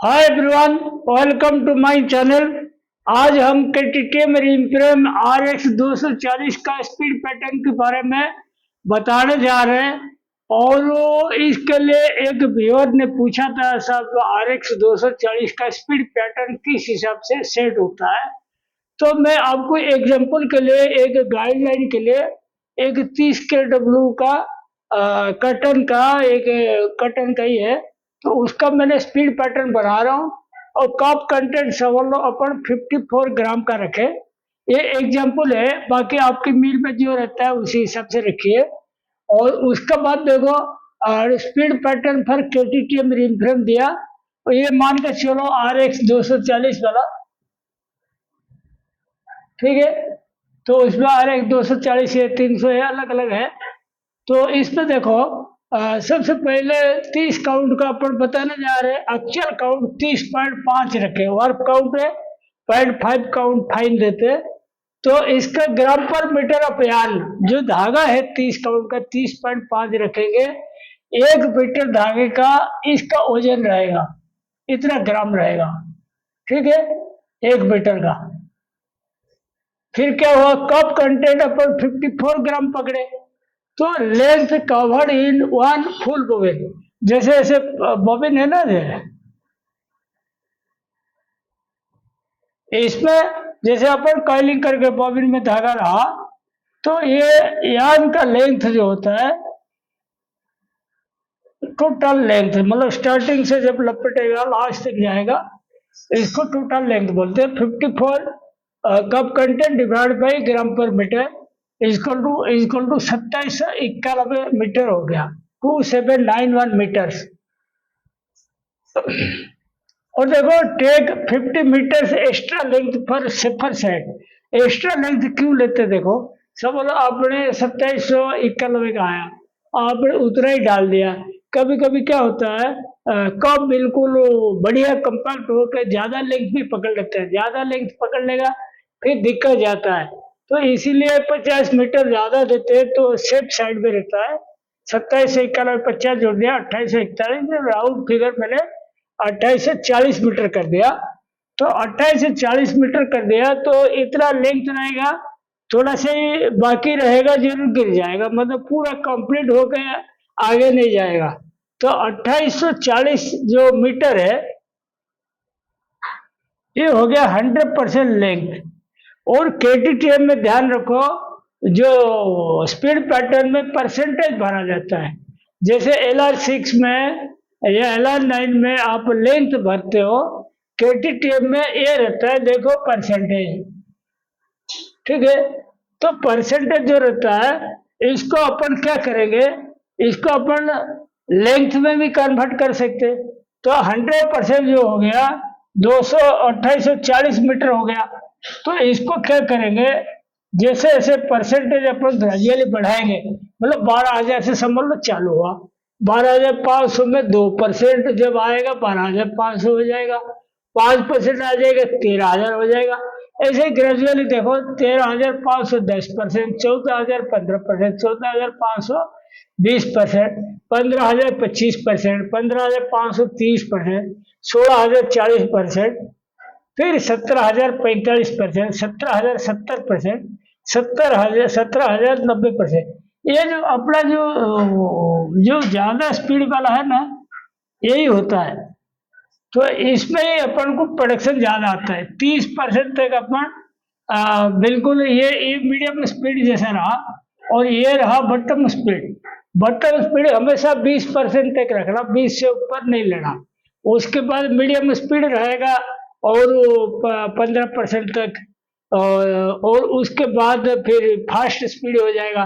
Hi everyone, welcome to my channel. आज हम KTM रिम्प्रम RX 240 का स्पीड पैटर्न के बारे में बताने जा रहे हैं। और इसके लिए एक व्यूअर ने पूछा था, सब RX 240 का स्पीड पैटर्न किस हिसाब से सेट होता है। तो मैं आपको एग्जांपल के लिए, एक गाइडलाइन के लिए, एक 30 kW का कटन का ही है, तो उसका मैंने स्पीड पैटर्न बना रहा हूँ। और कप कंटेंट समझ लो अपन 54 ग्राम का रखे। ये एग्जांपल है, बाकी आपकी मील में जो रहता है उसी हिसाब से रखिए। और उसके बाद देखो, स्पीड पैटर्न पर केटीएम रिफ्रेम दिया, और ये मान के चलो RX 240 वाला, ठीक है। तो उसमें RX 240 है, 300 है, अलग अलग है। तो इसमें देखो, सबसे पहले 30 काउंट का अपन बताने जा रहे हैं। एक्चुअल काउंट 30.5 रखे, वर्क काउंट है 0.5 काउंट फाइन देते। तो इसका ग्राम पर मीटर ऑफ यार्न, जो धागा है 30 काउंट का 30.5 रखेंगे। 1 मीटर धागे का इसका वजन रहेगा, इतना ग्राम रहेगा, ठीक है, 1 मीटर का। फिर क्या हुआ, कप कंटेंट अपन 54 ग्राम पकड़े, तो length covered in one full bobbin, जैसे ऐसे बॉबिन है ना, इसमें जैसे अपन कॉइलिंग करके बॉबिन में धागा रहा, तो ये यार्न का लेंथ जो होता है, टोटल लेंथ, मतलब स्टार्टिंग से जब लपेटेगा लास्ट तक जाएगा, इसको टोटल लेंथ बोलते हैं। 54 कप कंटेंट डिवाइड बाई ग्राम पर मीटर इक्वल टू 2791 मीटर हो गया, 2791 मीटर्स। और देखो, टेक 50 मीटर्स एक्स्ट्रा लेंथ पर सेफर सेट। एक्स्ट्रा लेंथ क्यों लेते, देखो सब बोलो आपने 2791 का आया, आपने उतना ही डाल दिया। कभी कभी क्या होता है, कब बिल्कुल बढ़िया कंपैक्ट होकर ज्यादा लेंथ भी पकड़ लेते हैं, ज्यादा लेंथ पकड़ लेगा फिर दिक्कत जाता है। तो इसीलिए 50 मीटर ज्यादा देते हैं, तो सेफ साइड में रहता है। 2791 50 जोड़ दिया, 2841, राउंड फिगर मैंने 28 से 40 मीटर कर दिया। तो 28 से 40 मीटर कर दिया, तो इतना लेंथ रहेगा, थोड़ा सा ही बाकी रहेगा, जरूर गिर जाएगा, मतलब पूरा कंप्लीट हो गया, आगे नहीं जाएगा। तो 2840 जो मीटर है, ये हो गया 100% लेंथ। और केटीटीएम में ध्यान रखो, जो स्पीड पैटर्न में परसेंटेज भरा जाता है, जैसे LR6 में या LR9 में आप लेंथ भरते हो, केटीटीएम में ये रहता है, देखो परसेंटेज, ठीक है। तो परसेंटेज जो रहता है, इसको अपन क्या करेंगे, इसको अपन लेंथ में भी कन्वर्ट कर सकते। तो 100% जो हो गया 2840 मीटर हो गया। तो इसको क्या करेंगे, जैसे जैसे परसेंटेज अपन ग्रेजुअली बढ़ाएंगे, मतलब 12,000 से समझ लो चालू हुआ, 12,500 में 2% जब आएगा 12,500 हो जाएगा, 5% आ जाएगा 13,000 हो जाएगा। ऐसे ग्रेजुअली देखो, 13,500 10%, 14,000 15%, 14,500 20%, 15,000 25%, 15,500 30%, 16,000 40%, फिर 17,000 45%, 17,000 70%, 17,000 90%। ये जो अपना जो ज्यादा स्पीड वाला है ना, यही होता है। तो इसमें ही अपन को प्रोडक्शन ज्यादा आता है। 30% तक अपन बिल्कुल ये मीडियम स्पीड जैसा रहा, और ये रहा बटम स्पीड। बटम स्पीड हमेशा 20% तक रखना, 20 से ऊपर नहीं लेना। उसके बाद मीडियम स्पीड रहेगा, और 15% तक, और उसके बाद फिर फास्ट स्पीड हो जाएगा,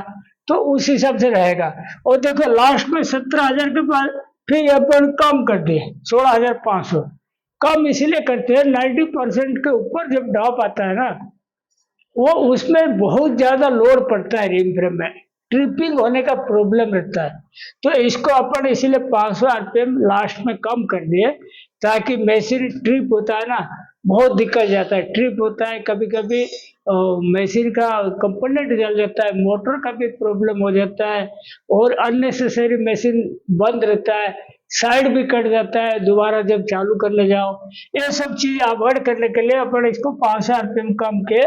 तो उस हिसाब से रहेगा। और देखो लास्ट में 17,000 के बाद फिर अपन कम कर दिए 16,500। कम इसीलिए करते हैं, 90% के ऊपर जब ड्रॉप आता है ना, वो उसमें बहुत ज्यादा लोड पड़ता है, रिम फ्रेम में ट्रिपिंग होने का प्रॉब्लम रहता है। तो इसको अपन इसीलिए 500 RPM लास्ट में कम कर दिए, ताकि मशीन ट्रिप होता है ना, बहुत दिक्कत जाता है, ट्रिप होता है, कभी कभी मशीन का कंपोनेंट जल जाता है, मोटर का भी प्रॉब्लम हो जाता है, और अननेसेसरी मशीन बंद रहता है, साइड भी कट जाता है दोबारा जब चालू करने जाओ। ये सब चीज अवॉइड करने के लिए अपन इसको 500 आरपीएम कम के,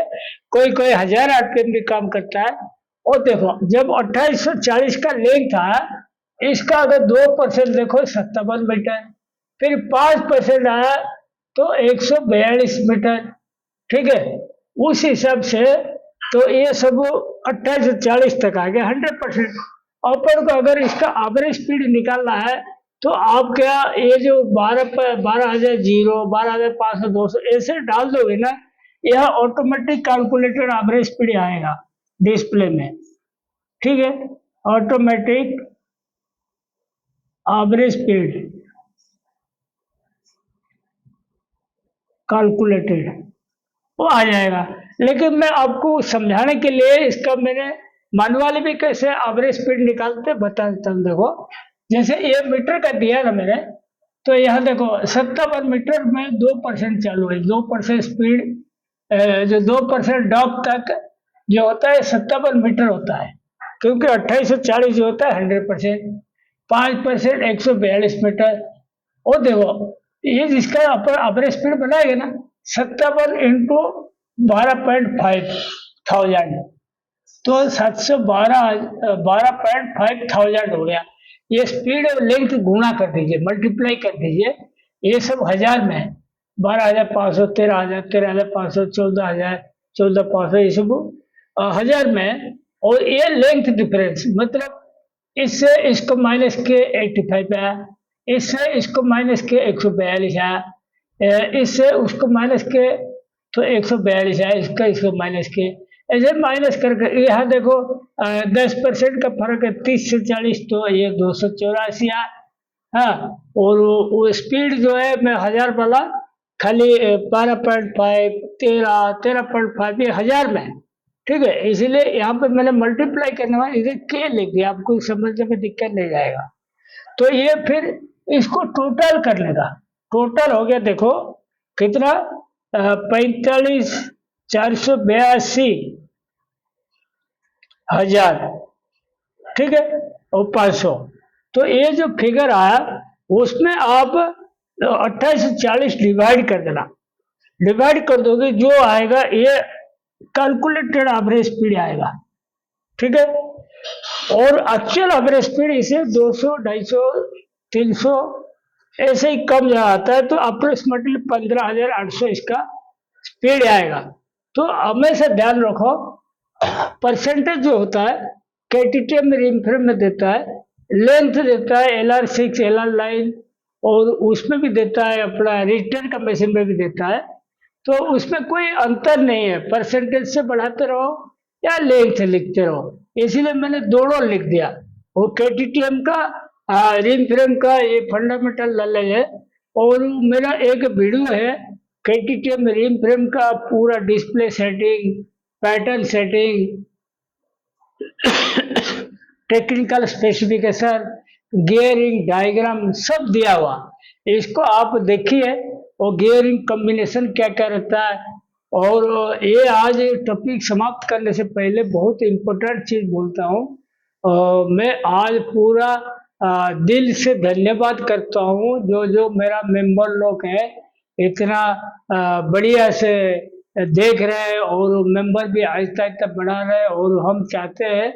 कोई कोई 1000 आरपीएम भी काम करता है। और देखो जब 2840 का लेंथ था, इसका अगर 2% देखो 57 मीटर, फिर 5% आया तो 142 मीटर। ठीक है, उस हिसाब से तो ये सब 2840 तक आ गया 100%। अपन को अगर इसका एवरेज स्पीड निकालना है तो आप क्या ये जो 12,000 जीरो 12,500 200 ऐसे डाल दोगे ना, यह ऑटोमेटिक कैलकुलेटेड एवरेज स्पीड आएगा डिस्प्ले में। ठीक है, ऑटोमेटिक एवरेज स्पीड कैलकुलेटेड वो आ जाएगा। लेकिन मैं आपको समझाने के लिए इसका मैंने मैनुअली भी कैसे एवरेज स्पीड निकालते बता देता हूँ। देखो जैसे ये मीटर का दिया ना मैंने, तो यहाँ देखो 57 मीटर में 2% चालू है, 2% स्पीड, जो 2% ड्रॉप तक जो होता है 57 मीटर होता है, क्योंकि 2840 जो होता है 100%, 5% 142 मीटर। और देखो ये जिसका अपन एवरेज स्पीड बनाएंगे ना 57 इंटू 12,500 तो 12,500 हो गया। ये स्पीड और लेंथ गुणा कर दीजिए, मल्टीप्लाई कर दीजिए, ये सब हजार में है, 12,500 13,000 13,500 14,000 14,500 ये सब हजार में है। और ये लेंथ डिफरेंस मतलब इससे इसको माइनस के 85 आया, इससे इसको माइनस के 142 आया, इससे उसको माइनस के तो 142 आया, इसका इसको माइनस के, ऐसे माइनस करके यहाँ देखो 10% का फर्क है, 30 से 40 तो ये 284 आया। हाँ, और वो स्पीड जो है मैं 1000 वाला खाली 12.5 13.5 ये हजार में है। ठीक है, इसीलिए यहाँ पे मैंने मल्टीप्लाई करने वाला इधर के लिख दिया, आपको समझने में दिक्कत नहीं जाएगा। तो ये फिर इसको टोटल करने का, टोटल हो गया देखो कितना 45,482 हजार। ठीक है, और 500, तो ये जो फिगर आया उसमें आप 2840 डिवाइड कर देना, डिवाइड कर दोगे जो आएगा ये कैलकुलेटेड एवरेज स्पीड आएगा। ठीक है, और एक्चुअल एवरेज स्पीड इसे 200 250 300 ऐसे ही कम आता है, तो अप्रोक्सीमेटली 15,800 इसका स्पीड आएगा। तो हमेशा ध्यान रखो परसेंटेज जो होता है केटीटीएम रिमफ्रेम में देता है, लेंथ देता है LR6 LR9 और उसमें भी देता है, अपना रिटर्न का मशीन में भी देता है। तो उसमें कोई अंतर नहीं है, परसेंटेज से बढ़ाते रहो या लेंथ लिखते रहो, इसीलिए मैंने दोनों लिख दिया। वो केटीटीएम का रिमफ्रेम का ये फंडामेंटल नॉलेज है, और मेरा एक वीडियो है केटीटीएम रिमफ्रेम का पूरा display setting, pattern setting, technical specification, gearing diagram सब दिया हुआ, इसको आप देखिए। और गियरिंग कॉम्बिनेशन क्या क्या रहता है। और ये आज टॉपिक समाप्त करने से पहले बहुत इम्पोर्टेंट चीज बोलता हूँ, मैं आज पूरा दिल से धन्यवाद करता हूँ जो जो मेरा मेंबर लोग है इतना बढ़िया से देख रहे हैं, और मेंबर भी आहिस्ता आहिस्ता बढ़ा रहे हैं। और हम चाहते हैं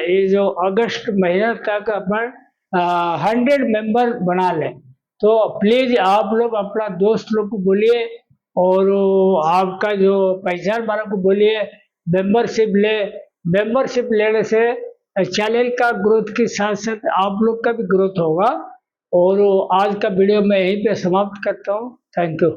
ये जो अगस्त महीना तक अपन 100 मेंबर बना लें। तो प्लीज आप लोग अपना दोस्त लोग को बोलिए, और आपका जो पहचान वाला को बोलिए मेंबरशिप ले। मेंबरशिप लेने से चैनल का ग्रोथ के साथ साथ आप लोग का भी ग्रोथ होगा। और आज का वीडियो मैं यहीं पे समाप्त करता हूँ। Thank you.